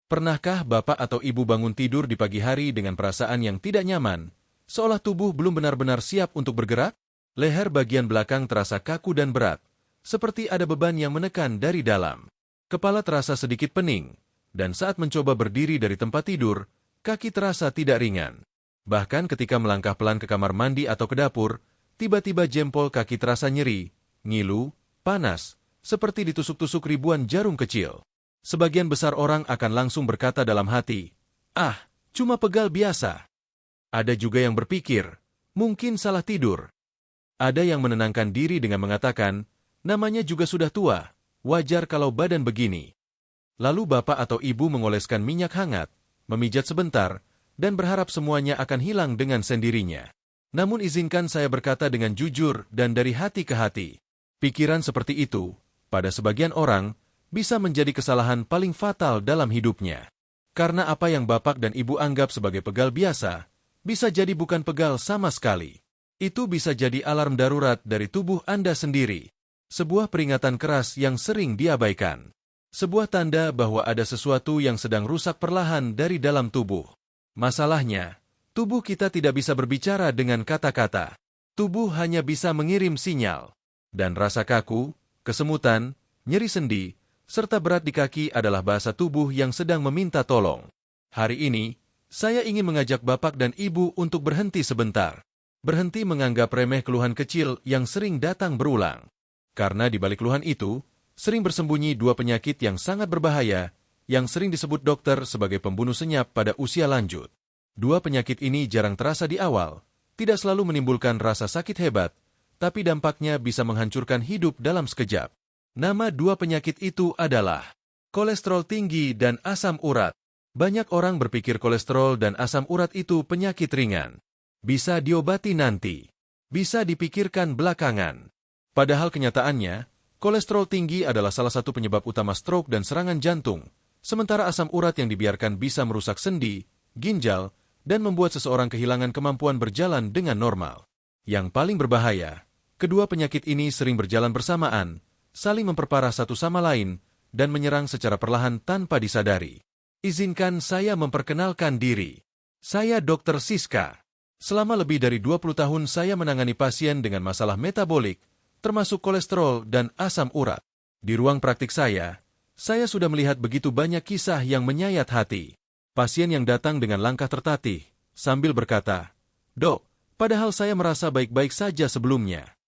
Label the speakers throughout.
Speaker 1: Pernahkah Bapak atau Ibu bangun tidur di pagi hari dengan perasaan yang tidak nyaman, seolah tubuh belum benar-benar siap untuk bergerak? Leher bagian belakang terasa kaku dan berat, seperti ada beban yang menekan dari dalam. Kepala terasa sedikit pening, dan saat mencoba berdiri dari tempat tidur, kaki terasa tidak ringan. Bahkan ketika melangkah pelan ke kamar mandi atau ke dapur, tiba-tiba jempol kaki terasa nyeri, ngilu, panas, seperti ditusuk-tusuk ribuan jarum kecil. Sebagian besar orang akan langsung berkata dalam hati, "Ah, cuma pegal biasa." Ada juga yang berpikir, mungkin salah tidur. Ada yang menenangkan diri dengan mengatakan, namanya juga sudah tua, wajar kalau badan begini. Lalu bapak atau ibu mengoleskan minyak hangat, memijat sebentar, dan berharap semuanya akan hilang dengan sendirinya. Namun izinkan saya berkata dengan jujur dan dari hati ke hati. Pikiran seperti itu, pada sebagian orang, bisa menjadi kesalahan paling fatal dalam hidupnya. Karena apa yang bapak dan ibu anggap sebagai pegal biasa, bisa jadi bukan pegal sama sekali. Itu bisa jadi alarm darurat dari tubuh Anda sendiri. Sebuah peringatan keras yang sering diabaikan. Sebuah tanda bahwa ada sesuatu yang sedang rusak perlahan dari dalam tubuh. Masalahnya, tubuh kita tidak bisa berbicara dengan kata-kata. Tubuh hanya bisa mengirim sinyal. Dan rasa kaku, kesemutan, nyeri sendi, serta berat di kaki adalah bahasa tubuh yang sedang meminta tolong. Hari ini, saya ingin mengajak bapak dan ibu untuk berhenti sebentar. Berhenti menganggap remeh keluhan kecil yang sering datang berulang. Karena di balik keluhan itu, sering bersembunyi dua penyakit yang sangat berbahaya, yang sering disebut dokter sebagai pembunuh senyap pada usia lanjut. Dua penyakit ini jarang terasa di awal, tidak selalu menimbulkan rasa sakit hebat, tapi dampaknya bisa menghancurkan hidup dalam sekejap. Nama dua penyakit itu adalah kolesterol tinggi dan asam urat. Banyak orang berpikir kolesterol dan asam urat itu penyakit ringan. Bisa diobati nanti. Bisa dipikirkan belakangan. Padahal kenyataannya, kolesterol tinggi adalah salah satu penyebab utama stroke dan serangan jantung, sementara asam urat yang dibiarkan bisa merusak sendi, ginjal, dan membuat seseorang kehilangan kemampuan berjalan dengan normal. Yang paling berbahaya, kedua penyakit ini sering berjalan bersamaan, saling memperparah satu sama lain, dan menyerang secara perlahan tanpa disadari. Izinkan saya memperkenalkan diri. Saya Dr. Siska. Selama lebih dari 20 tahun saya menangani pasien dengan masalah metabolik, termasuk kolesterol dan asam urat. Di ruang praktik saya sudah melihat begitu banyak kisah yang menyayat hati. Pasien yang datang dengan langkah tertatih, sambil berkata, "Dok, padahal saya merasa baik-baik saja sebelumnya."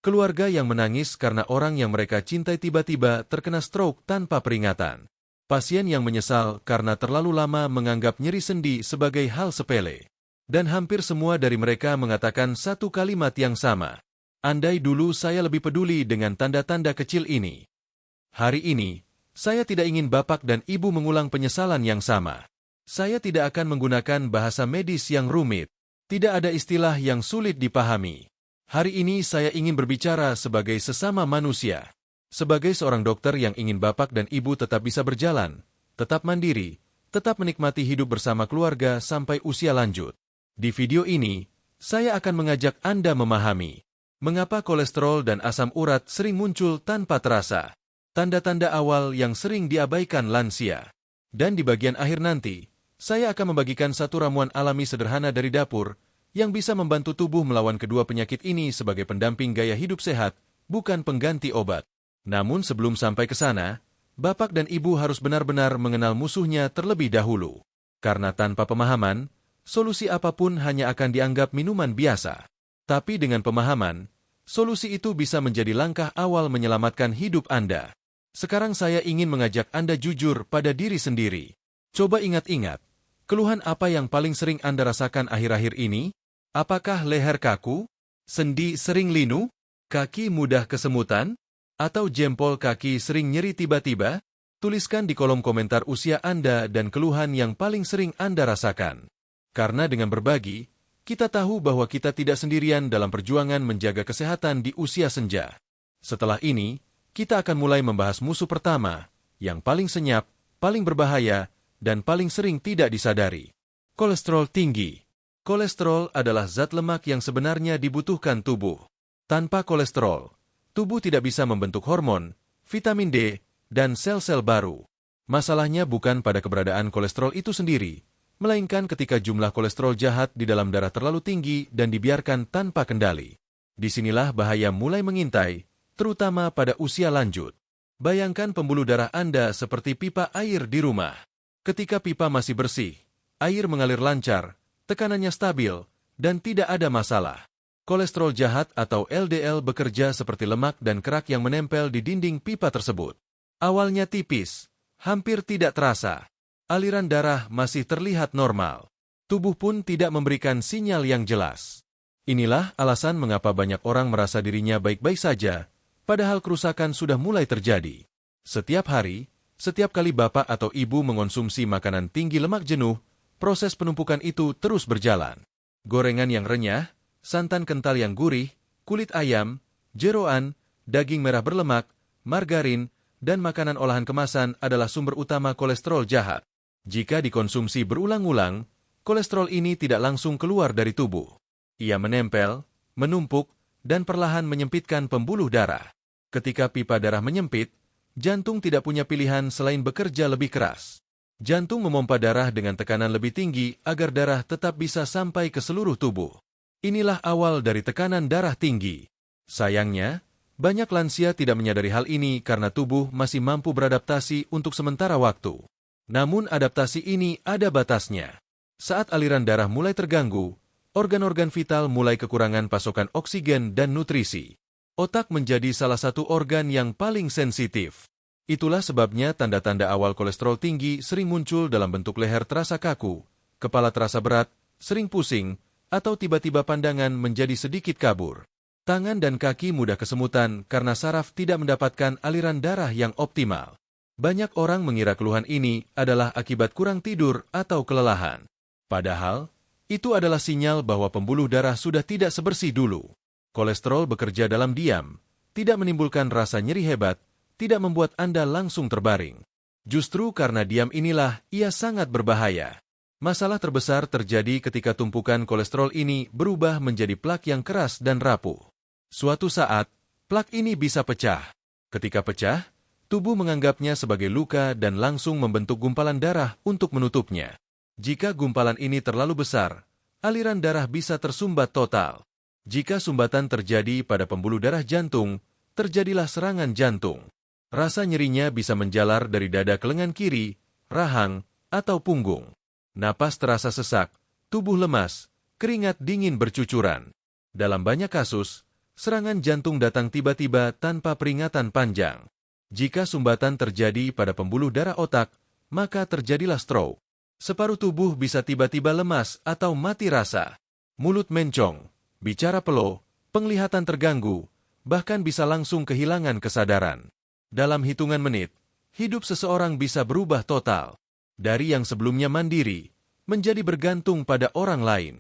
Speaker 1: Keluarga yang menangis karena orang yang mereka cintai tiba-tiba terkena stroke tanpa peringatan. Pasien yang menyesal karena terlalu lama menganggap nyeri sendi sebagai hal sepele. Dan hampir semua dari mereka mengatakan satu kalimat yang sama. Andai dulu saya lebih peduli dengan tanda-tanda kecil ini. Hari ini, saya tidak ingin bapak dan ibu mengulang penyesalan yang sama. Saya tidak akan menggunakan bahasa medis yang rumit. Tidak ada istilah yang sulit dipahami. Hari ini saya ingin berbicara sebagai sesama manusia. Sebagai seorang dokter yang ingin bapak dan ibu tetap bisa berjalan, tetap mandiri, tetap menikmati hidup bersama keluarga sampai usia lanjut. Di video ini, saya akan mengajak Anda memahami mengapa kolesterol dan asam urat sering muncul tanpa terasa. Tanda-tanda awal yang sering diabaikan lansia. Dan di bagian akhir nanti, saya akan membagikan satu ramuan alami sederhana dari dapur yang bisa membantu tubuh melawan kedua penyakit ini sebagai pendamping gaya hidup sehat, bukan pengganti obat. Namun sebelum sampai ke sana, bapak dan ibu harus benar-benar mengenal musuhnya terlebih dahulu. Karena tanpa pemahaman, solusi apapun hanya akan dianggap minuman biasa. Tapi dengan pemahaman, solusi itu bisa menjadi langkah awal menyelamatkan hidup Anda. Sekarang saya ingin mengajak Anda jujur pada diri sendiri. Coba ingat-ingat, keluhan apa yang paling sering Anda rasakan akhir-akhir ini? Apakah leher kaku, sendi sering linu, kaki mudah kesemutan, atau jempol kaki sering nyeri tiba-tiba? Tuliskan di kolom komentar usia Anda dan keluhan yang paling sering Anda rasakan. Karena dengan berbagi, kita tahu bahwa kita tidak sendirian dalam perjuangan menjaga kesehatan di usia senja. Setelah ini, kita akan mulai membahas musuh pertama, yang paling senyap, paling berbahaya, dan paling sering tidak disadari. Kolesterol tinggi. Kolesterol adalah zat lemak yang sebenarnya dibutuhkan tubuh. Tanpa kolesterol, tubuh tidak bisa membentuk hormon, vitamin D, dan sel-sel baru. Masalahnya bukan pada keberadaan kolesterol itu sendiri, melainkan ketika jumlah kolesterol jahat di dalam darah terlalu tinggi dan dibiarkan tanpa kendali. Disinilah bahaya mulai mengintai, terutama pada usia lanjut. Bayangkan pembuluh darah Anda seperti pipa air di rumah. Ketika pipa masih bersih, air mengalir lancar, tekanannya stabil, dan tidak ada masalah. Kolesterol jahat atau LDL bekerja seperti lemak dan kerak yang menempel di dinding pipa tersebut. Awalnya tipis, hampir tidak terasa. Aliran darah masih terlihat normal. Tubuh pun tidak memberikan sinyal yang jelas. Inilah alasan mengapa banyak orang merasa dirinya baik-baik saja, padahal kerusakan sudah mulai terjadi. Setiap hari, setiap kali bapak atau ibu mengonsumsi makanan tinggi lemak jenuh, proses penumpukan itu terus berjalan. Gorengan yang renyah, santan kental yang gurih, kulit ayam, jeroan, daging merah berlemak, margarin, dan makanan olahan kemasan adalah sumber utama kolesterol jahat. Jika dikonsumsi berulang-ulang, kolesterol ini tidak langsung keluar dari tubuh. Ia menempel, menumpuk, dan perlahan menyempitkan pembuluh darah. Ketika pipa darah menyempit, jantung tidak punya pilihan selain bekerja lebih keras. Jantung memompa darah dengan tekanan lebih tinggi agar darah tetap bisa sampai ke seluruh tubuh. Inilah awal dari tekanan darah tinggi. Sayangnya, banyak lansia tidak menyadari hal ini karena tubuh masih mampu beradaptasi untuk sementara waktu. Namun adaptasi ini ada batasnya. Saat aliran darah mulai terganggu, organ-organ vital mulai kekurangan pasokan oksigen dan nutrisi. Otak menjadi salah satu organ yang paling sensitif. Itulah sebabnya tanda-tanda awal kolesterol tinggi sering muncul dalam bentuk leher terasa kaku, kepala terasa berat, sering pusing, atau tiba-tiba pandangan menjadi sedikit kabur. Tangan dan kaki mudah kesemutan karena saraf tidak mendapatkan aliran darah yang optimal. Banyak orang mengira keluhan ini adalah akibat kurang tidur atau kelelahan. Padahal, itu adalah sinyal bahwa pembuluh darah sudah tidak sebersih dulu. Kolesterol bekerja dalam diam, tidak menimbulkan rasa nyeri hebat, tidak membuat Anda langsung terbaring. Justru karena diam inilah ia sangat berbahaya. Masalah terbesar terjadi ketika tumpukan kolesterol ini berubah menjadi plak yang keras dan rapuh. Suatu saat, plak ini bisa pecah. Ketika pecah, tubuh menganggapnya sebagai luka dan langsung membentuk gumpalan darah untuk menutupnya. Jika gumpalan ini terlalu besar, aliran darah bisa tersumbat total. Jika sumbatan terjadi pada pembuluh darah jantung, terjadilah serangan jantung. Rasa nyerinya bisa menjalar dari dada ke lengan kiri, rahang, atau punggung. Napas terasa sesak, tubuh lemas, keringat dingin bercucuran. Dalam banyak kasus, serangan jantung datang tiba-tiba tanpa peringatan panjang. Jika sumbatan terjadi pada pembuluh darah otak, maka terjadilah stroke. Separuh tubuh bisa tiba-tiba lemas atau mati rasa. Mulut mencong, bicara peluh, penglihatan terganggu, bahkan bisa langsung kehilangan kesadaran. Dalam hitungan menit, hidup seseorang bisa berubah total. Dari yang sebelumnya mandiri, menjadi bergantung pada orang lain.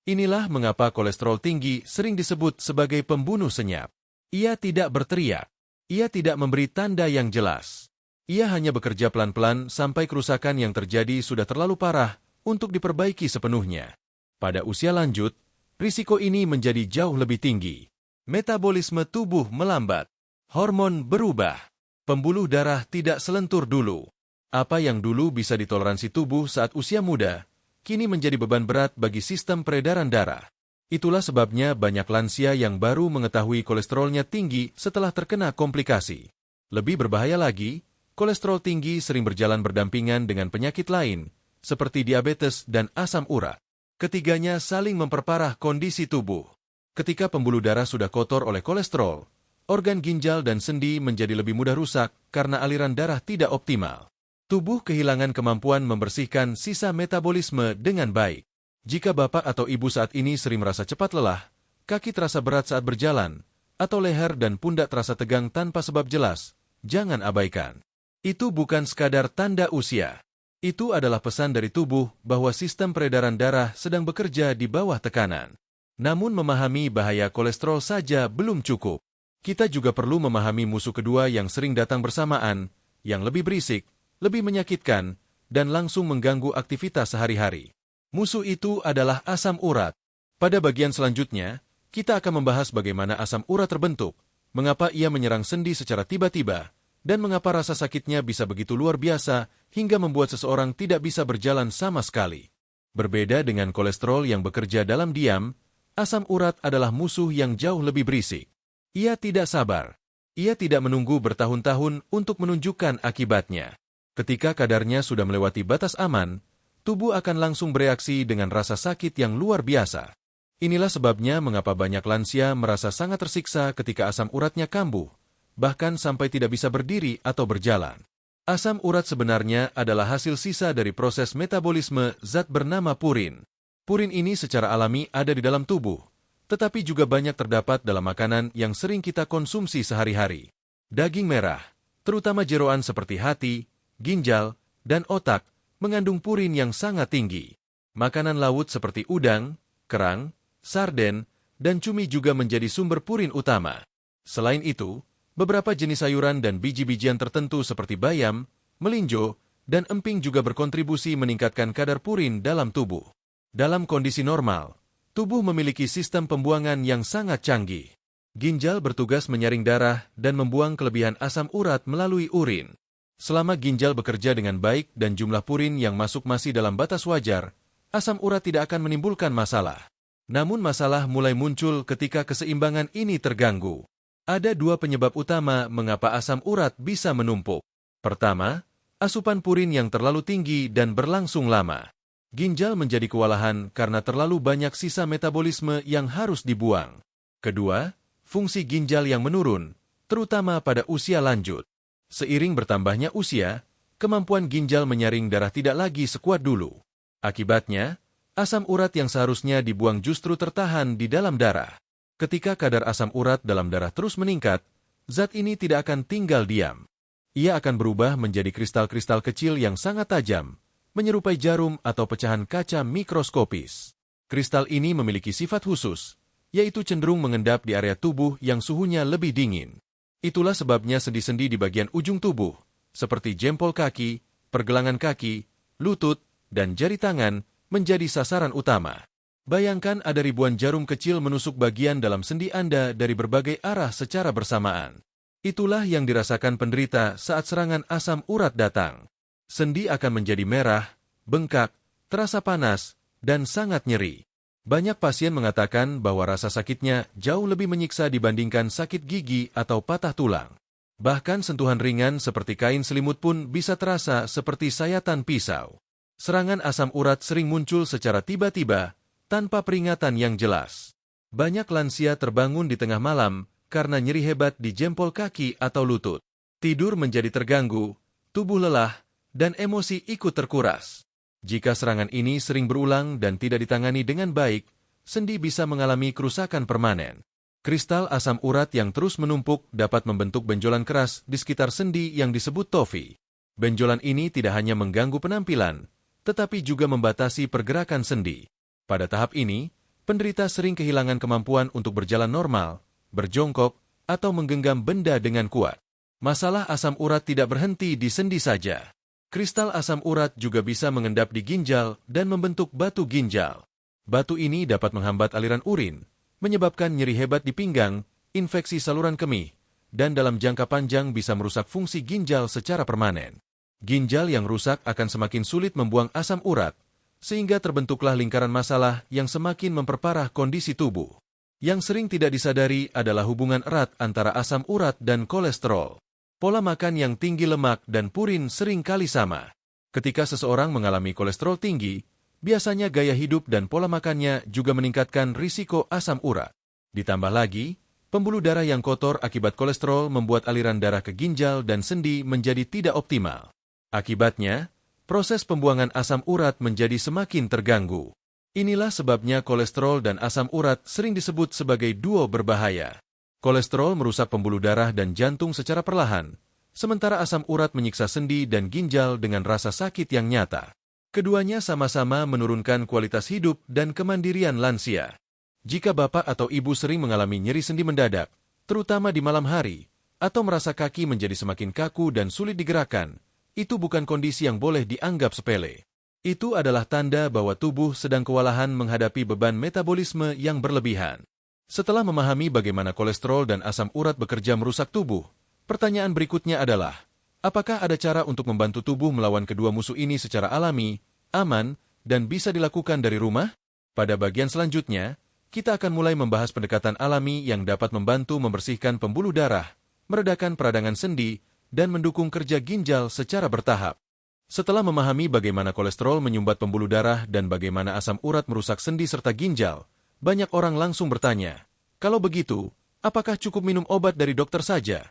Speaker 1: Inilah mengapa kolesterol tinggi sering disebut sebagai pembunuh senyap. Ia tidak berteriak. Ia tidak memberi tanda yang jelas. Ia hanya bekerja pelan-pelan sampai kerusakan yang terjadi sudah terlalu parah untuk diperbaiki sepenuhnya. Pada usia lanjut, risiko ini menjadi jauh lebih tinggi. Metabolisme tubuh melambat. Hormon berubah. Pembuluh darah tidak selentur dulu. Apa yang dulu bisa ditoleransi tubuh saat usia muda, kini menjadi beban berat bagi sistem peredaran darah. Itulah sebabnya banyak lansia yang baru mengetahui kolesterolnya tinggi setelah terkena komplikasi. Lebih berbahaya lagi, kolesterol tinggi sering berjalan berdampingan dengan penyakit lain, seperti diabetes dan asam urat. Ketiganya saling memperparah kondisi tubuh. Ketika pembuluh darah sudah kotor oleh kolesterol, organ ginjal dan sendi menjadi lebih mudah rusak karena aliran darah tidak optimal. Tubuh kehilangan kemampuan membersihkan sisa metabolisme dengan baik. Jika bapak atau ibu saat ini sering merasa cepat lelah, kaki terasa berat saat berjalan, atau leher dan pundak terasa tegang tanpa sebab jelas, jangan abaikan. Itu bukan sekadar tanda usia. Itu adalah pesan dari tubuh bahwa sistem peredaran darah sedang bekerja di bawah tekanan. Namun memahami bahaya kolesterol saja belum cukup. Kita juga perlu memahami musuh kedua yang sering datang bersamaan, yang lebih berisik, lebih menyakitkan, dan langsung mengganggu aktivitas sehari-hari. Musuh itu adalah asam urat. Pada bagian selanjutnya, kita akan membahas bagaimana asam urat terbentuk, mengapa ia menyerang sendi secara tiba-tiba, dan mengapa rasa sakitnya bisa begitu luar biasa hingga membuat seseorang tidak bisa berjalan sama sekali. Berbeda dengan kolesterol yang bekerja dalam diam, asam urat adalah musuh yang jauh lebih berisik. Ia tidak sabar. Ia tidak menunggu bertahun-tahun untuk menunjukkan akibatnya. Ketika kadarnya sudah melewati batas aman, tubuh akan langsung bereaksi dengan rasa sakit yang luar biasa. Inilah sebabnya mengapa banyak lansia merasa sangat tersiksa ketika asam uratnya kambuh, bahkan sampai tidak bisa berdiri atau berjalan. Asam urat sebenarnya adalah hasil sisa dari proses metabolisme zat bernama purin. Purin ini secara alami ada di dalam tubuh, tetapi juga banyak terdapat dalam makanan yang sering kita konsumsi sehari-hari. Daging merah, terutama jeroan seperti hati, ginjal, dan otak, mengandung purin yang sangat tinggi. Makanan laut seperti udang, kerang, sarden, dan cumi juga menjadi sumber purin utama. Selain itu, beberapa jenis sayuran dan biji-bijian tertentu seperti bayam, melinjo, dan emping juga berkontribusi meningkatkan kadar purin dalam tubuh. Dalam kondisi normal, tubuh memiliki sistem pembuangan yang sangat canggih. Ginjal bertugas menyaring darah dan membuang kelebihan asam urat melalui urin. Selama ginjal bekerja dengan baik dan jumlah purin yang masuk masih dalam batas wajar, asam urat tidak akan menimbulkan masalah. Namun masalah mulai muncul ketika keseimbangan ini terganggu. Ada dua penyebab utama mengapa asam urat bisa menumpuk. Pertama, asupan purin yang terlalu tinggi dan berlangsung lama. Ginjal menjadi kewalahan karena terlalu banyak sisa metabolisme yang harus dibuang. Kedua, fungsi ginjal yang menurun, terutama pada usia lanjut. Seiring bertambahnya usia, kemampuan ginjal menyaring darah tidak lagi sekuat dulu. Akibatnya, asam urat yang seharusnya dibuang justru tertahan di dalam darah. Ketika kadar asam urat dalam darah terus meningkat, zat ini tidak akan tinggal diam. Ia akan berubah menjadi kristal-kristal kecil yang sangat tajam, menyerupai jarum atau pecahan kaca mikroskopis. Kristal ini memiliki sifat khusus, yaitu cenderung mengendap di area tubuh yang suhunya lebih dingin. Itulah sebabnya sendi-sendi di bagian ujung tubuh, seperti jempol kaki, pergelangan kaki, lutut, dan jari tangan, menjadi sasaran utama. Bayangkan ada ribuan jarum kecil menusuk bagian dalam sendi Anda dari berbagai arah secara bersamaan. Itulah yang dirasakan penderita saat serangan asam urat datang. Sendi akan menjadi merah, bengkak, terasa panas, dan sangat nyeri. Banyak pasien mengatakan bahwa rasa sakitnya jauh lebih menyiksa dibandingkan sakit gigi atau patah tulang. Bahkan sentuhan ringan seperti kain selimut pun bisa terasa seperti sayatan pisau. Serangan asam urat sering muncul secara tiba-tiba, tanpa peringatan yang jelas. Banyak lansia terbangun di tengah malam karena nyeri hebat di jempol kaki atau lutut. Tidur menjadi terganggu, tubuh lelah, dan emosi ikut terkuras. Jika serangan ini sering berulang dan tidak ditangani dengan baik, sendi bisa mengalami kerusakan permanen. Kristal asam urat yang terus menumpuk dapat membentuk benjolan keras di sekitar sendi yang disebut tofi. Benjolan ini tidak hanya mengganggu penampilan, tetapi juga membatasi pergerakan sendi. Pada tahap ini, penderita sering kehilangan kemampuan untuk berjalan normal, berjongkok, atau menggenggam benda dengan kuat. Masalah asam urat tidak berhenti di sendi saja. Kristal asam urat juga bisa mengendap di ginjal dan membentuk batu ginjal. Batu ini dapat menghambat aliran urin, menyebabkan nyeri hebat di pinggang, infeksi saluran kemih, dan dalam jangka panjang bisa merusak fungsi ginjal secara permanen. Ginjal yang rusak akan semakin sulit membuang asam urat, sehingga terbentuklah lingkaran masalah yang semakin memperparah kondisi tubuh. Yang sering tidak disadari adalah hubungan erat antara asam urat dan kolesterol. Pola makan yang tinggi lemak dan purin sering kali sama. Ketika seseorang mengalami kolesterol tinggi, biasanya gaya hidup dan pola makannya juga meningkatkan risiko asam urat. Ditambah lagi, pembuluh darah yang kotor akibat kolesterol membuat aliran darah ke ginjal dan sendi menjadi tidak optimal. Akibatnya, proses pembuangan asam urat menjadi semakin terganggu. Inilah sebabnya kolesterol dan asam urat sering disebut sebagai duo berbahaya. Kolesterol merusak pembuluh darah dan jantung secara perlahan, sementara asam urat menyiksa sendi dan ginjal dengan rasa sakit yang nyata. Keduanya sama-sama menurunkan kualitas hidup dan kemandirian lansia. Jika bapak atau ibu sering mengalami nyeri sendi mendadak, terutama di malam hari, atau merasa kaki menjadi semakin kaku dan sulit digerakkan, itu bukan kondisi yang boleh dianggap sepele. Itu adalah tanda bahwa tubuh sedang kewalahan menghadapi beban metabolisme yang berlebihan. Setelah memahami bagaimana kolesterol dan asam urat bekerja merusak tubuh, Pertanyaan berikutnya adalah, apakah ada cara untuk membantu tubuh melawan kedua musuh ini secara alami, aman, dan bisa dilakukan dari rumah? Pada bagian selanjutnya, kita akan mulai membahas pendekatan alami yang dapat membantu membersihkan pembuluh darah, meredakan peradangan sendi, dan mendukung kerja ginjal secara bertahap. Setelah memahami bagaimana kolesterol menyumbat pembuluh darah dan bagaimana asam urat merusak sendi serta ginjal, banyak orang langsung bertanya, kalau begitu, apakah cukup minum obat dari dokter saja?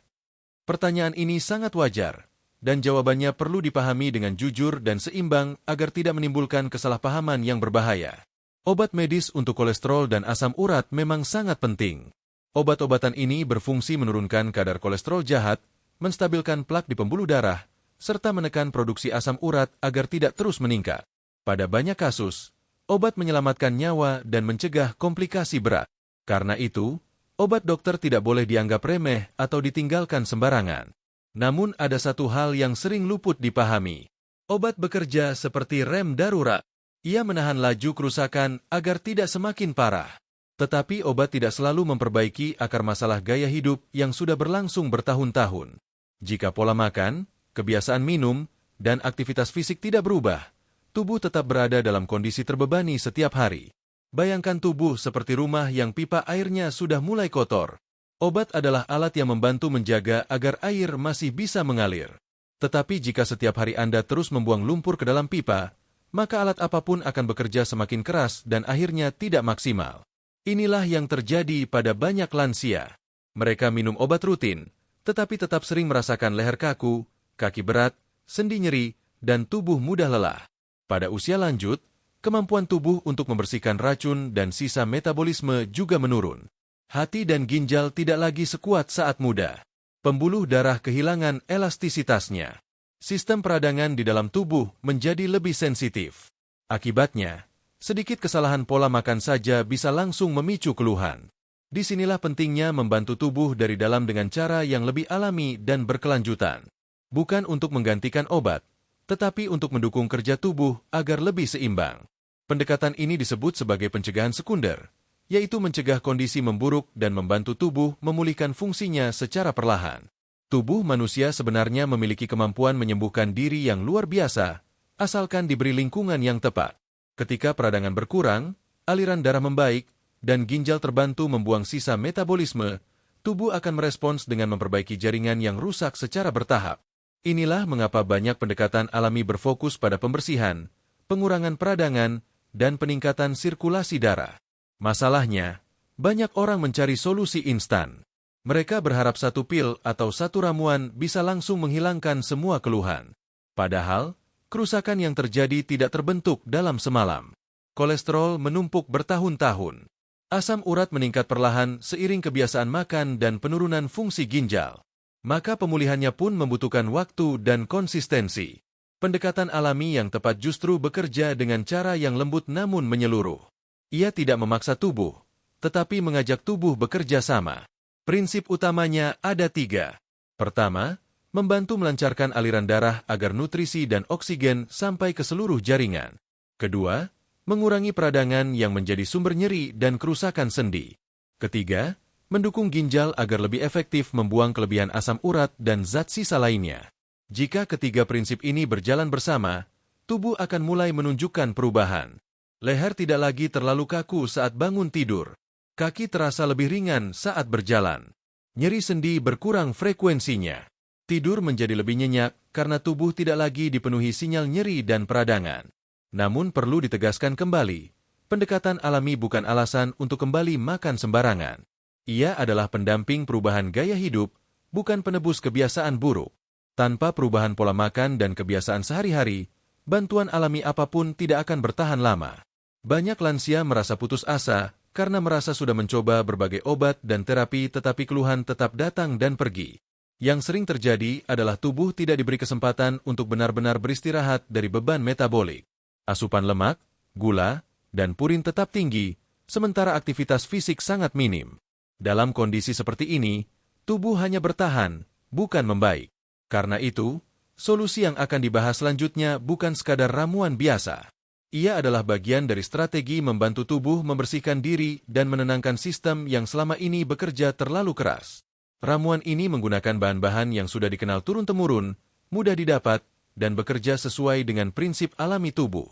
Speaker 1: Pertanyaan ini sangat wajar, dan jawabannya perlu dipahami dengan jujur dan seimbang agar tidak menimbulkan kesalahpahaman yang berbahaya. Obat medis untuk kolesterol dan asam urat memang sangat penting. Obat-obatan ini berfungsi menurunkan kadar kolesterol jahat, menstabilkan plak di pembuluh darah, serta menekan produksi asam urat agar tidak terus meningkat. Pada banyak kasus, obat menyelamatkan nyawa dan mencegah komplikasi berat. Karena itu, obat dokter tidak boleh dianggap remeh atau ditinggalkan sembarangan. Namun ada satu hal yang sering luput dipahami. Obat bekerja seperti rem darurat. Ia menahan laju kerusakan agar tidak semakin parah. Tetapi obat tidak selalu memperbaiki akar masalah gaya hidup yang sudah berlangsung bertahun-tahun. Jika pola makan, kebiasaan minum, dan aktivitas fisik tidak berubah, tubuh tetap berada dalam kondisi terbebani setiap hari. Bayangkan tubuh seperti rumah yang pipa airnya sudah mulai kotor. Obat adalah alat yang membantu menjaga agar air masih bisa mengalir. Tetapi jika setiap hari Anda terus membuang lumpur ke dalam pipa, maka alat apapun akan bekerja semakin keras dan akhirnya tidak maksimal. Inilah yang terjadi pada banyak lansia. Mereka minum obat rutin, tetapi tetap sering merasakan leher kaku, kaki berat, sendi nyeri, dan tubuh mudah lelah. Pada usia lanjut, kemampuan tubuh untuk membersihkan racun dan sisa metabolisme juga menurun. Hati dan ginjal tidak lagi sekuat saat muda. Pembuluh darah kehilangan elastisitasnya. Sistem peradangan di dalam tubuh menjadi lebih sensitif. Akibatnya, sedikit kesalahan pola makan saja bisa langsung memicu keluhan. Disinilah pentingnya membantu tubuh dari dalam dengan cara yang lebih alami dan berkelanjutan. Bukan untuk menggantikan obat, tetapi untuk mendukung kerja tubuh agar lebih seimbang. Pendekatan ini disebut sebagai pencegahan sekunder, yaitu mencegah kondisi memburuk dan membantu tubuh memulihkan fungsinya secara perlahan. Tubuh manusia sebenarnya memiliki kemampuan menyembuhkan diri yang luar biasa, asalkan diberi lingkungan yang tepat. Ketika peradangan berkurang, aliran darah membaik, dan ginjal terbantu membuang sisa metabolisme, tubuh akan merespons dengan memperbaiki jaringan yang rusak secara bertahap. Inilah mengapa banyak pendekatan alami berfokus pada pembersihan, pengurangan peradangan, dan peningkatan sirkulasi darah. Masalahnya, banyak orang mencari solusi instan. Mereka berharap satu pil atau satu ramuan bisa langsung menghilangkan semua keluhan. Padahal, kerusakan yang terjadi tidak terbentuk dalam semalam. Kolesterol menumpuk bertahun-tahun. Asam urat meningkat perlahan seiring kebiasaan makan dan penurunan fungsi ginjal. Maka pemulihannya pun membutuhkan waktu dan konsistensi. Pendekatan alami yang tepat justru bekerja dengan cara yang lembut namun menyeluruh. Ia tidak memaksa tubuh, tetapi mengajak tubuh bekerja sama. Prinsip utamanya ada 3. Pertama, membantu melancarkan aliran darah agar nutrisi dan oksigen sampai ke seluruh jaringan. Kedua, mengurangi peradangan yang menjadi sumber nyeri dan kerusakan sendi. Ketiga, mendukung ginjal agar lebih efektif membuang kelebihan asam urat dan zat sisa lainnya. Jika ketiga prinsip ini berjalan bersama, tubuh akan mulai menunjukkan perubahan. Leher tidak lagi terlalu kaku saat bangun tidur. Kaki terasa lebih ringan saat berjalan. Nyeri sendi berkurang frekuensinya. Tidur menjadi lebih nyenyak karena tubuh tidak lagi dipenuhi sinyal nyeri dan peradangan. Namun perlu ditegaskan kembali, pendekatan alami bukan alasan untuk kembali makan sembarangan. Ia adalah pendamping perubahan gaya hidup, bukan penebus kebiasaan buruk. Tanpa perubahan pola makan dan kebiasaan sehari-hari, bantuan alami apapun tidak akan bertahan lama. Banyak lansia merasa putus asa karena merasa sudah mencoba berbagai obat dan terapi tetapi keluhan tetap datang dan pergi. Yang sering terjadi adalah tubuh tidak diberi kesempatan untuk benar-benar beristirahat dari beban metabolik. Asupan lemak, gula, dan purin tetap tinggi, sementara aktivitas fisik sangat minim. Dalam kondisi seperti ini, tubuh hanya bertahan, bukan membaik. Karena itu, solusi yang akan dibahas selanjutnya bukan sekadar ramuan biasa. Ia adalah bagian dari strategi membantu tubuh membersihkan diri dan menenangkan sistem yang selama ini bekerja terlalu keras. Ramuan ini menggunakan bahan-bahan yang sudah dikenal turun-temurun, mudah didapat, dan bekerja sesuai dengan prinsip alami tubuh.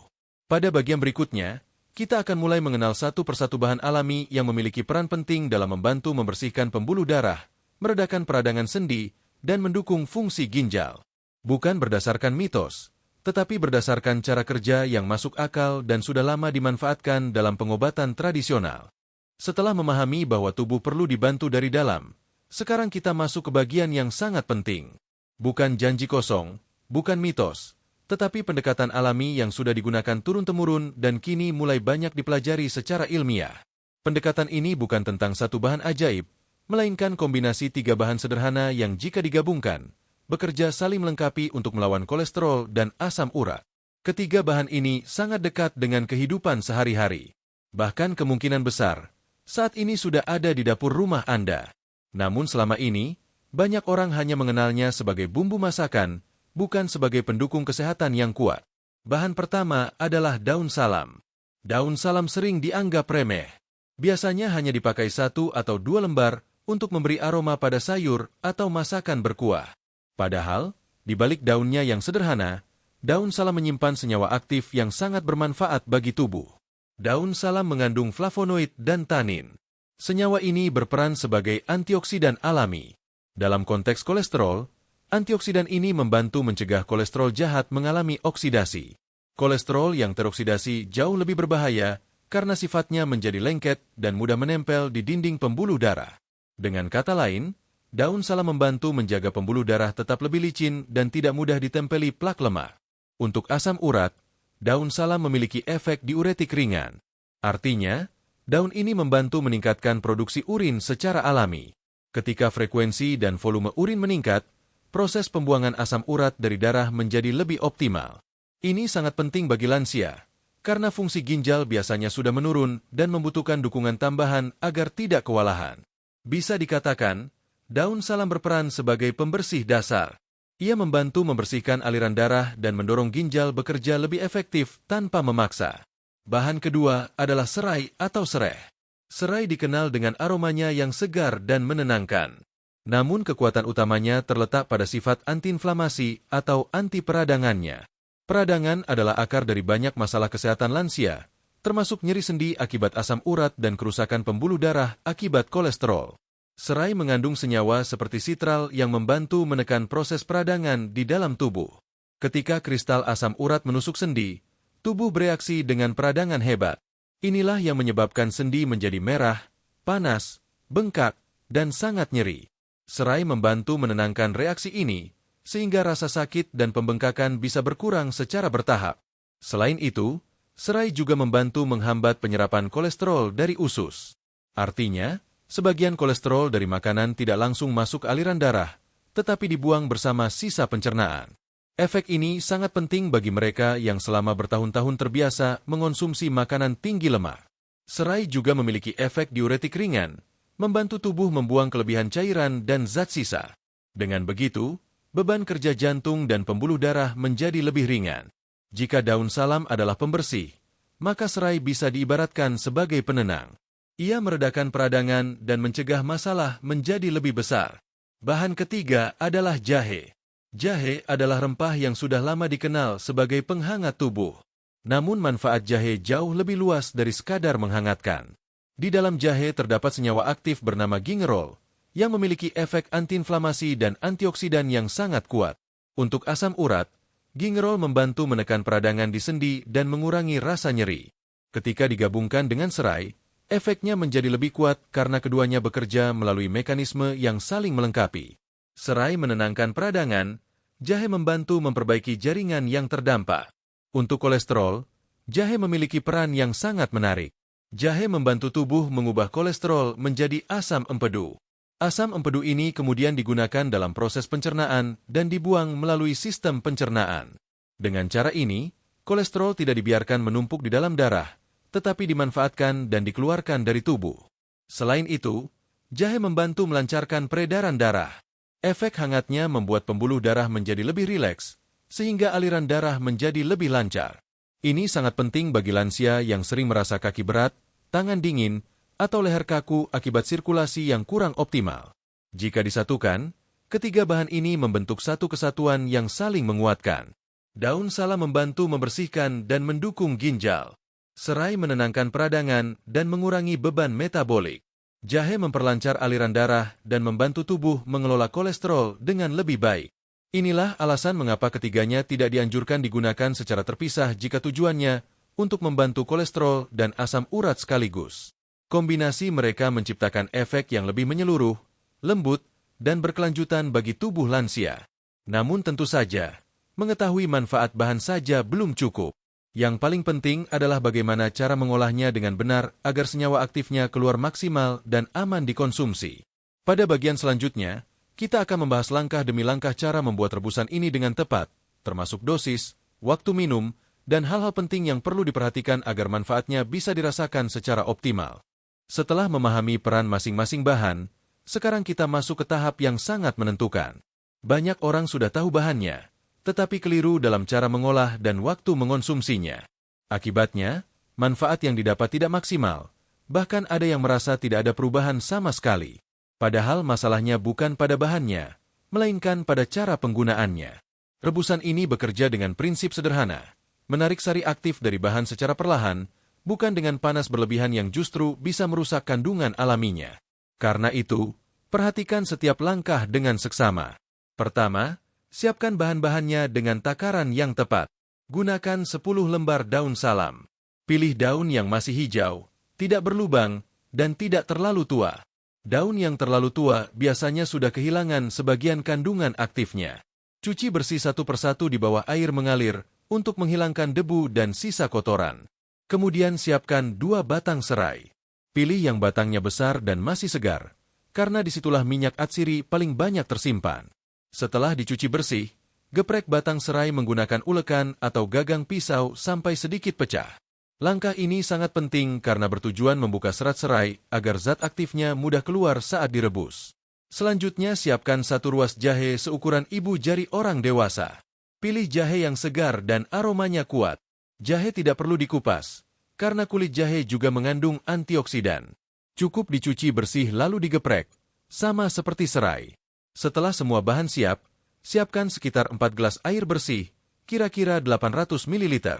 Speaker 1: Pada bagian berikutnya, kita akan mulai mengenal satu persatu bahan alami yang memiliki peran penting dalam membantu membersihkan pembuluh darah, meredakan peradangan sendi, dan mendukung fungsi ginjal. Bukan berdasarkan mitos, tetapi berdasarkan cara kerja yang masuk akal dan sudah lama dimanfaatkan dalam pengobatan tradisional. Setelah memahami bahwa tubuh perlu dibantu dari dalam, sekarang kita masuk ke bagian yang sangat penting. Bukan janji kosong, bukan mitos, tetapi pendekatan alami yang sudah digunakan turun-temurun dan kini mulai banyak dipelajari secara ilmiah. Pendekatan ini bukan tentang satu bahan ajaib, melainkan kombinasi tiga bahan sederhana yang jika digabungkan, bekerja saling melengkapi untuk melawan kolesterol dan asam urat. Ketiga bahan ini sangat dekat dengan kehidupan sehari-hari. Bahkan kemungkinan besar, saat ini sudah ada di dapur rumah Anda. Namun selama ini, banyak orang hanya mengenalnya sebagai bumbu masakan, bukan sebagai pendukung kesehatan yang kuat. Bahan pertama adalah daun salam. Daun salam sering dianggap remeh. Biasanya hanya dipakai 1 atau 2 lembar untuk memberi aroma pada sayur atau masakan berkuah. Padahal, di balik daunnya yang sederhana, daun salam menyimpan senyawa aktif yang sangat bermanfaat bagi tubuh. Daun salam mengandung flavonoid dan tanin. Senyawa ini berperan sebagai antioksidan alami. Dalam konteks kolesterol, antioksidan ini membantu mencegah kolesterol jahat mengalami oksidasi. Kolesterol yang teroksidasi jauh lebih berbahaya karena sifatnya menjadi lengket dan mudah menempel di dinding pembuluh darah. Dengan kata lain, daun salam membantu menjaga pembuluh darah tetap lebih licin dan tidak mudah ditempeli plak lemak. Untuk asam urat, daun salam memiliki efek diuretik ringan. Artinya, daun ini membantu meningkatkan produksi urin secara alami. Ketika frekuensi dan volume urin meningkat, proses pembuangan asam urat dari darah menjadi lebih optimal. Ini sangat penting bagi lansia, karena fungsi ginjal biasanya sudah menurun dan membutuhkan dukungan tambahan agar tidak kewalahan. Bisa dikatakan, daun salam berperan sebagai pembersih dasar. Ia membantu membersihkan aliran darah dan mendorong ginjal bekerja lebih efektif tanpa memaksa. Bahan kedua adalah serai atau sereh. Serai dikenal dengan aromanya yang segar dan menenangkan. Namun kekuatan utamanya terletak pada sifat antiinflamasi atau anti peradangannya. Peradangan adalah akar dari banyak masalah kesehatan lansia, termasuk nyeri sendi akibat asam urat dan kerusakan pembuluh darah akibat kolesterol. Serai mengandung senyawa seperti sitral yang membantu menekan proses peradangan di dalam tubuh. Ketika kristal asam urat menusuk sendi, tubuh bereaksi dengan peradangan hebat. Inilah yang menyebabkan sendi menjadi merah, panas, bengkak, dan sangat nyeri. Serai membantu menenangkan reaksi ini, sehingga rasa sakit dan pembengkakan bisa berkurang secara bertahap. Selain itu, serai juga membantu menghambat penyerapan kolesterol dari usus. Artinya, sebagian kolesterol dari makanan tidak langsung masuk aliran darah, tetapi dibuang bersama sisa pencernaan. Efek ini sangat penting bagi mereka yang selama bertahun-tahun terbiasa mengonsumsi makanan tinggi lemak. Serai juga memiliki efek diuretik ringan, membantu tubuh membuang kelebihan cairan dan zat sisa. Dengan begitu, beban kerja jantung dan pembuluh darah menjadi lebih ringan. Jika daun salam adalah pembersih, maka serai bisa diibaratkan sebagai penenang. Ia meredakan peradangan dan mencegah masalah menjadi lebih besar. Bahan ketiga adalah jahe. Jahe adalah rempah yang sudah lama dikenal sebagai penghangat tubuh. Namun manfaat jahe jauh lebih luas dari sekadar menghangatkan. Di dalam jahe terdapat senyawa aktif bernama gingerol, yang memiliki efek antiinflamasi dan antioksidan yang sangat kuat. Untuk asam urat, gingerol membantu menekan peradangan di sendi dan mengurangi rasa nyeri. Ketika digabungkan dengan serai, efeknya menjadi lebih kuat karena keduanya bekerja melalui mekanisme yang saling melengkapi. Serai menenangkan peradangan, jahe membantu memperbaiki jaringan yang terdampak. Untuk kolesterol, jahe memiliki peran yang sangat menarik. Jahe membantu tubuh mengubah kolesterol menjadi asam empedu. Asam empedu ini kemudian digunakan dalam proses pencernaan dan dibuang melalui sistem pencernaan. Dengan cara ini, kolesterol tidak dibiarkan menumpuk di dalam darah, tetapi dimanfaatkan dan dikeluarkan dari tubuh. Selain itu, jahe membantu melancarkan peredaran darah. Efek hangatnya membuat pembuluh darah menjadi lebih rileks, sehingga aliran darah menjadi lebih lancar. Ini sangat penting bagi lansia yang sering merasa kaki berat, tangan dingin, atau leher kaku akibat sirkulasi yang kurang optimal. Jika disatukan, ketiga bahan ini membentuk satu kesatuan yang saling menguatkan. Daun salam membantu membersihkan dan mendukung ginjal. Serai menenangkan peradangan dan mengurangi beban metabolik. Jahe memperlancar aliran darah dan membantu tubuh mengelola kolesterol dengan lebih baik. Inilah alasan mengapa ketiganya tidak dianjurkan digunakan secara terpisah jika tujuannya untuk membantu kolesterol dan asam urat sekaligus. Kombinasi mereka menciptakan efek yang lebih menyeluruh, lembut, dan berkelanjutan bagi tubuh lansia. Namun tentu saja, mengetahui manfaat bahan saja belum cukup. Yang paling penting adalah bagaimana cara mengolahnya dengan benar agar senyawa aktifnya keluar maksimal dan aman dikonsumsi. Pada bagian selanjutnya, kita akan membahas langkah demi langkah cara membuat rebusan ini dengan tepat, termasuk dosis, waktu minum, dan hal-hal penting yang perlu diperhatikan agar manfaatnya bisa dirasakan secara optimal. Setelah memahami peran masing-masing bahan, sekarang kita masuk ke tahap yang sangat menentukan. Banyak orang sudah tahu bahannya, tetapi keliru dalam cara mengolah dan waktu mengonsumsinya. Akibatnya, manfaat yang didapat tidak maksimal, bahkan ada yang merasa tidak ada perubahan sama sekali. Padahal masalahnya bukan pada bahannya, melainkan pada cara penggunaannya. Rebusan ini bekerja dengan prinsip sederhana, menarik sari aktif dari bahan secara perlahan, bukan dengan panas berlebihan yang justru bisa merusak kandungan alaminya. Karena itu, perhatikan setiap langkah dengan seksama. Pertama, siapkan bahan-bahannya dengan takaran yang tepat. Gunakan 10 lembar daun salam. Pilih daun yang masih hijau, tidak berlubang, dan tidak terlalu tua. Daun yang terlalu tua biasanya sudah kehilangan sebagian kandungan aktifnya. Cuci bersih satu persatu di bawah air mengalir untuk menghilangkan debu dan sisa kotoran. Kemudian siapkan 2 batang serai. Pilih yang batangnya besar dan masih segar, karena disitulah minyak atsiri paling banyak tersimpan. Setelah dicuci bersih, geprek batang serai menggunakan ulekan atau gagang pisau sampai sedikit pecah. Langkah ini sangat penting karena bertujuan membuka serat serai agar zat aktifnya mudah keluar saat direbus. Selanjutnya siapkan 1 ruas jahe seukuran ibu jari orang dewasa. Pilih jahe yang segar dan aromanya kuat. Jahe tidak perlu dikupas, karena kulit jahe juga mengandung antioksidan. Cukup dicuci bersih lalu digeprek, sama seperti serai. Setelah semua bahan siap, siapkan sekitar 4 gelas air bersih, kira-kira 800 ml.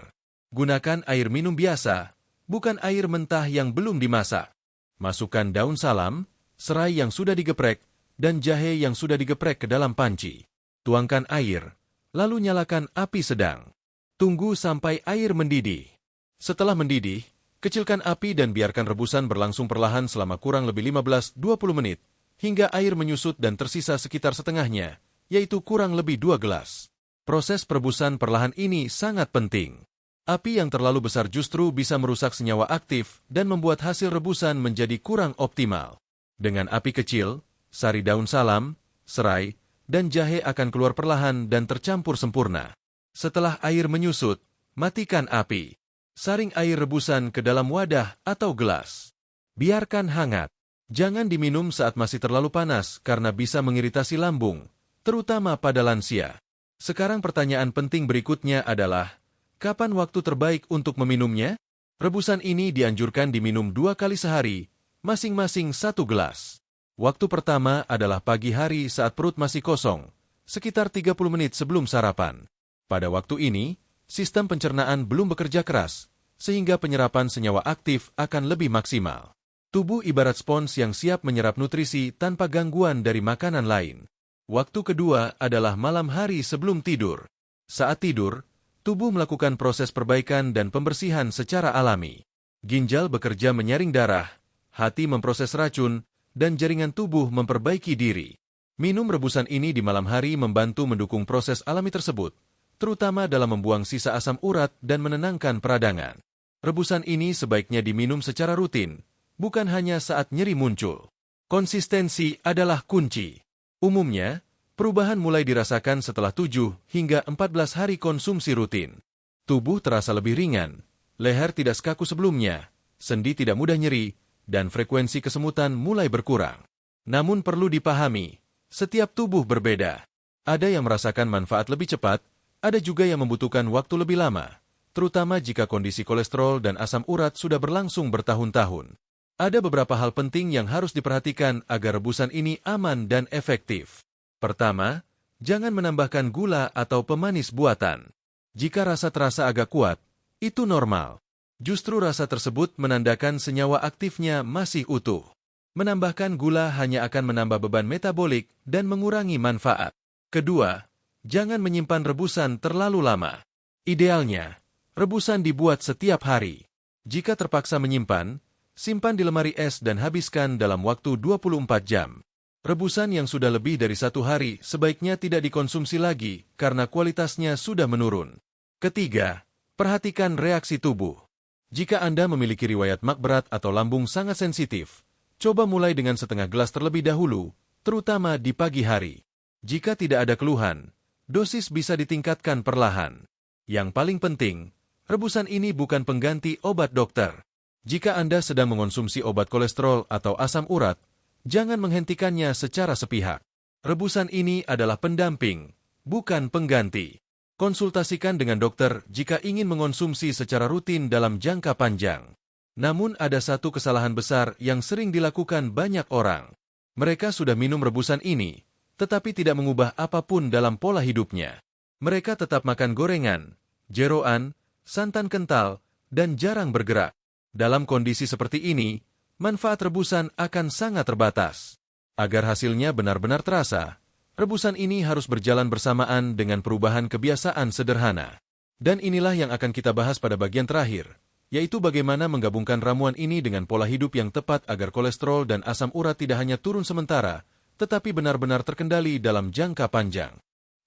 Speaker 1: Gunakan air minum biasa, bukan air mentah yang belum dimasak. Masukkan daun salam, serai yang sudah digeprek, dan jahe yang sudah digeprek ke dalam panci. Tuangkan air, lalu nyalakan api sedang. Tunggu sampai air mendidih. Setelah mendidih, kecilkan api dan biarkan rebusan berlangsung perlahan selama kurang lebih 15-20 menit, hingga air menyusut dan tersisa sekitar setengahnya, yaitu kurang lebih 2 gelas. Proses perebusan perlahan ini sangat penting. Api yang terlalu besar justru bisa merusak senyawa aktif dan membuat hasil rebusan menjadi kurang optimal. Dengan api kecil, sari daun salam, serai, dan jahe akan keluar perlahan dan tercampur sempurna. Setelah air menyusut, matikan api. Saring air rebusan ke dalam wadah atau gelas. Biarkan hangat. Jangan diminum saat masih terlalu panas karena bisa mengiritasi lambung, terutama pada lansia. Sekarang pertanyaan penting berikutnya adalah, kapan waktu terbaik untuk meminumnya? Rebusan ini dianjurkan diminum 2 kali sehari, masing-masing 1 gelas. Waktu pertama adalah pagi hari saat perut masih kosong, sekitar 30 menit sebelum sarapan. Pada waktu ini, sistem pencernaan belum bekerja keras, sehingga penyerapan senyawa aktif akan lebih maksimal. Tubuh ibarat spons yang siap menyerap nutrisi tanpa gangguan dari makanan lain. Waktu kedua adalah malam hari sebelum tidur. Saat tidur, tubuh melakukan proses perbaikan dan pembersihan secara alami. Ginjal bekerja menyaring darah, hati memproses racun, dan jaringan tubuh memperbaiki diri. Minum rebusan ini di malam hari membantu mendukung proses alami tersebut, terutama dalam membuang sisa asam urat dan menenangkan peradangan. Rebusan ini sebaiknya diminum secara rutin, bukan hanya saat nyeri muncul. Konsistensi adalah kunci. Umumnya, perubahan mulai dirasakan setelah 7 hingga 14 hari konsumsi rutin. Tubuh terasa lebih ringan, leher tidak sekaku sebelumnya, sendi tidak mudah nyeri, dan frekuensi kesemutan mulai berkurang. Namun perlu dipahami, setiap tubuh berbeda. Ada yang merasakan manfaat lebih cepat, ada juga yang membutuhkan waktu lebih lama, terutama jika kondisi kolesterol dan asam urat sudah berlangsung bertahun-tahun. Ada beberapa hal penting yang harus diperhatikan agar rebusan ini aman dan efektif. Pertama, jangan menambahkan gula atau pemanis buatan. Jika rasa terasa agak kuat, itu normal. Justru rasa tersebut menandakan senyawa aktifnya masih utuh. Menambahkan gula hanya akan menambah beban metabolik dan mengurangi manfaat. Kedua, jangan menyimpan rebusan terlalu lama. Idealnya, rebusan dibuat setiap hari. Jika terpaksa menyimpan, simpan di lemari es dan habiskan dalam waktu 24 jam. Rebusan yang sudah lebih dari 1 hari sebaiknya tidak dikonsumsi lagi karena kualitasnya sudah menurun. Ketiga, perhatikan reaksi tubuh. Jika Anda memiliki riwayat mak berat atau lambung sangat sensitif, coba mulai dengan setengah gelas terlebih dahulu, terutama di pagi hari. Jika tidak ada keluhan, dosis bisa ditingkatkan perlahan. Yang paling penting, rebusan ini bukan pengganti obat dokter. Jika Anda sedang mengonsumsi obat kolesterol atau asam urat, jangan menghentikannya secara sepihak. Rebusan ini adalah pendamping, bukan pengganti. Konsultasikan dengan dokter jika ingin mengonsumsi secara rutin dalam jangka panjang. Namun ada satu kesalahan besar yang sering dilakukan banyak orang. Mereka sudah minum rebusan ini, tetapi tidak mengubah apapun dalam pola hidupnya. Mereka tetap makan gorengan, jeroan, santan kental, dan jarang bergerak. Dalam kondisi seperti ini, manfaat rebusan akan sangat terbatas. Agar hasilnya benar-benar terasa, rebusan ini harus berjalan bersamaan dengan perubahan kebiasaan sederhana. Dan inilah yang akan kita bahas pada bagian terakhir, yaitu bagaimana menggabungkan ramuan ini dengan pola hidup yang tepat agar kolesterol dan asam urat tidak hanya turun sementara, tetapi benar-benar terkendali dalam jangka panjang.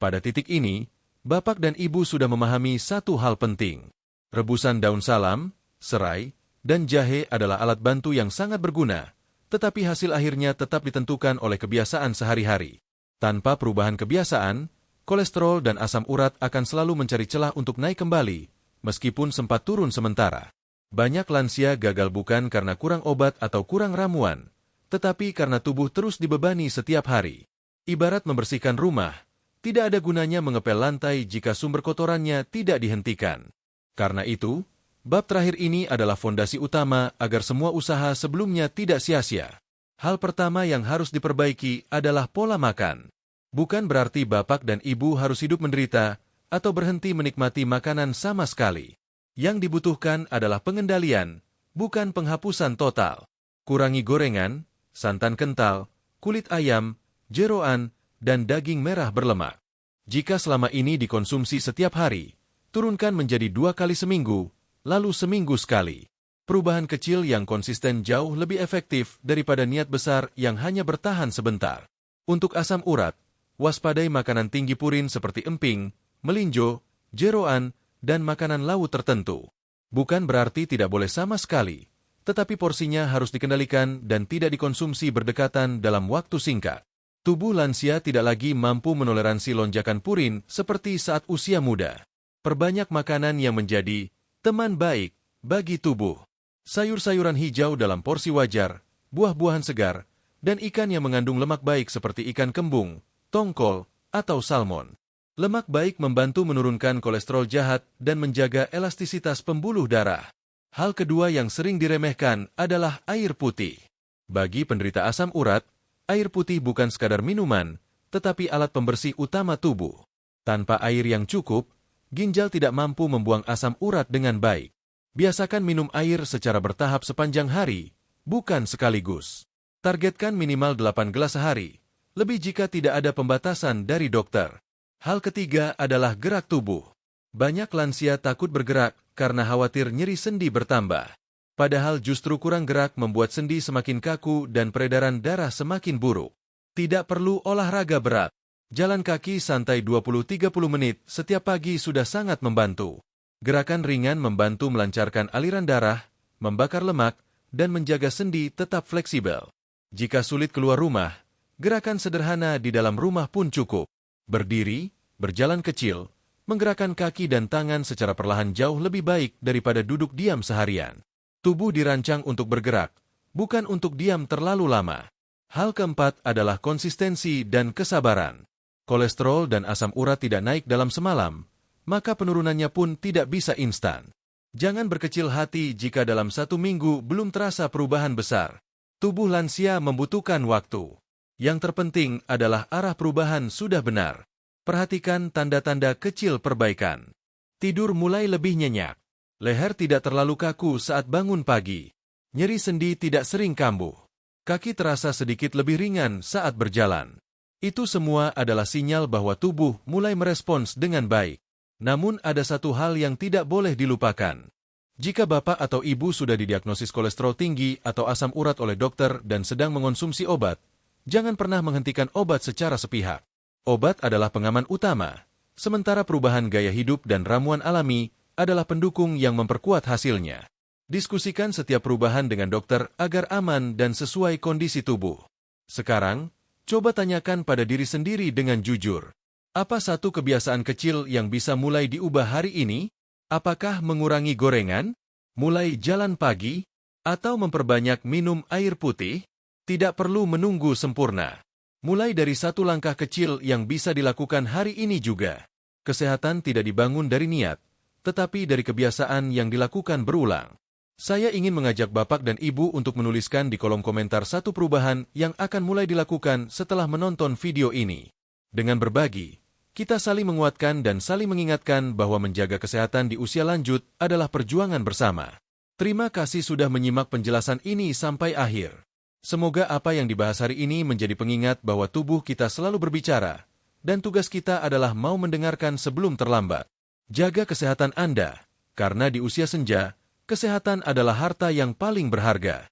Speaker 1: Pada titik ini, Bapak dan Ibu sudah memahami satu hal penting. Rebusan daun salam, serai, dan jahe adalah alat bantu yang sangat berguna, tetapi hasil akhirnya tetap ditentukan oleh kebiasaan sehari-hari. Tanpa perubahan kebiasaan, kolesterol dan asam urat akan selalu mencari celah untuk naik kembali, meskipun sempat turun sementara. Banyak lansia gagal bukan karena kurang obat atau kurang ramuan, tetapi karena tubuh terus dibebani setiap hari. Ibarat membersihkan rumah, tidak ada gunanya mengepel lantai jika sumber kotorannya tidak dihentikan. Karena itu, bab terakhir ini adalah fondasi utama agar semua usaha sebelumnya tidak sia-sia. Hal pertama yang harus diperbaiki adalah pola makan. Bukan berarti Bapak dan Ibu harus hidup menderita atau berhenti menikmati makanan sama sekali. Yang dibutuhkan adalah pengendalian, bukan penghapusan total. Kurangi gorengan, santan kental, kulit ayam, jeroan, dan daging merah berlemak. Jika selama ini dikonsumsi setiap hari, turunkan menjadi 2 kali seminggu, lalu seminggu sekali. Perubahan kecil yang konsisten jauh lebih efektif daripada niat besar yang hanya bertahan sebentar. Untuk asam urat, waspadai makanan tinggi purin seperti emping, melinjo, jeroan, dan makanan laut tertentu. Bukan berarti tidak boleh sama sekali, tetapi porsinya harus dikendalikan dan tidak dikonsumsi berdekatan dalam waktu singkat. Tubuh lansia tidak lagi mampu menoleransi lonjakan purin seperti saat usia muda. Perbanyak makanan yang menjadi teman baik bagi tubuh. Sayur-sayuran hijau dalam porsi wajar, buah-buahan segar, dan ikan yang mengandung lemak baik seperti ikan kembung, tongkol, atau salmon. Lemak baik membantu menurunkan kolesterol jahat dan menjaga elastisitas pembuluh darah. Hal kedua yang sering diremehkan adalah air putih. Bagi penderita asam urat, air putih bukan sekadar minuman, tetapi alat pembersih utama tubuh. Tanpa air yang cukup, ginjal tidak mampu membuang asam urat dengan baik. Biasakan minum air secara bertahap sepanjang hari, bukan sekaligus. Targetkan minimal 8 gelas sehari, lebih jika tidak ada pembatasan dari dokter. Hal ketiga adalah gerak tubuh. Banyak lansia takut bergerak karena khawatir nyeri sendi bertambah. Padahal justru kurang gerak membuat sendi semakin kaku dan peredaran darah semakin buruk. Tidak perlu olahraga berat. Jalan kaki santai 20-30 menit setiap pagi sudah sangat membantu. Gerakan ringan membantu melancarkan aliran darah, membakar lemak, dan menjaga sendi tetap fleksibel. Jika sulit keluar rumah, gerakan sederhana di dalam rumah pun cukup. Berdiri, berjalan kecil, menggerakkan kaki dan tangan secara perlahan jauh lebih baik daripada duduk diam seharian. Tubuh dirancang untuk bergerak, bukan untuk diam terlalu lama. Hal keempat adalah konsistensi dan kesabaran. Kolesterol dan asam urat tidak naik dalam semalam, maka penurunannya pun tidak bisa instan. Jangan berkecil hati jika dalam 1 minggu belum terasa perubahan besar. Tubuh lansia membutuhkan waktu. Yang terpenting adalah arah perubahan sudah benar. Perhatikan tanda-tanda kecil perbaikan. Tidur mulai lebih nyenyak. Leher tidak terlalu kaku saat bangun pagi. Nyeri sendi tidak sering kambuh. Kaki terasa sedikit lebih ringan saat berjalan. Itu semua adalah sinyal bahwa tubuh mulai merespons dengan baik. Namun ada satu hal yang tidak boleh dilupakan. Jika bapak atau ibu sudah didiagnosis kolesterol tinggi atau asam urat oleh dokter dan sedang mengonsumsi obat, jangan pernah menghentikan obat secara sepihak. Obat adalah pengaman utama, sementara perubahan gaya hidup dan ramuan alami adalah pendukung yang memperkuat hasilnya. Diskusikan setiap perubahan dengan dokter agar aman dan sesuai kondisi tubuh. Sekarang, coba tanyakan pada diri sendiri dengan jujur. Apa satu kebiasaan kecil yang bisa mulai diubah hari ini? Apakah mengurangi gorengan, mulai jalan pagi, atau memperbanyak minum air putih? Tidak perlu menunggu sempurna. Mulai dari satu langkah kecil yang bisa dilakukan hari ini juga. Kesehatan tidak dibangun dari niat, tetapi dari kebiasaan yang dilakukan berulang. Saya ingin mengajak Bapak dan Ibu untuk menuliskan di kolom komentar satu perubahan yang akan mulai dilakukan setelah menonton video ini. Dengan berbagi, kita saling menguatkan dan saling mengingatkan bahwa menjaga kesehatan di usia lanjut adalah perjuangan bersama. Terima kasih sudah menyimak penjelasan ini sampai akhir. Semoga apa yang dibahas hari ini menjadi pengingat bahwa tubuh kita selalu berbicara, dan tugas kita adalah mau mendengarkan sebelum terlambat. Jaga kesehatan Anda, karena di usia senja, kesehatan adalah harta yang paling berharga.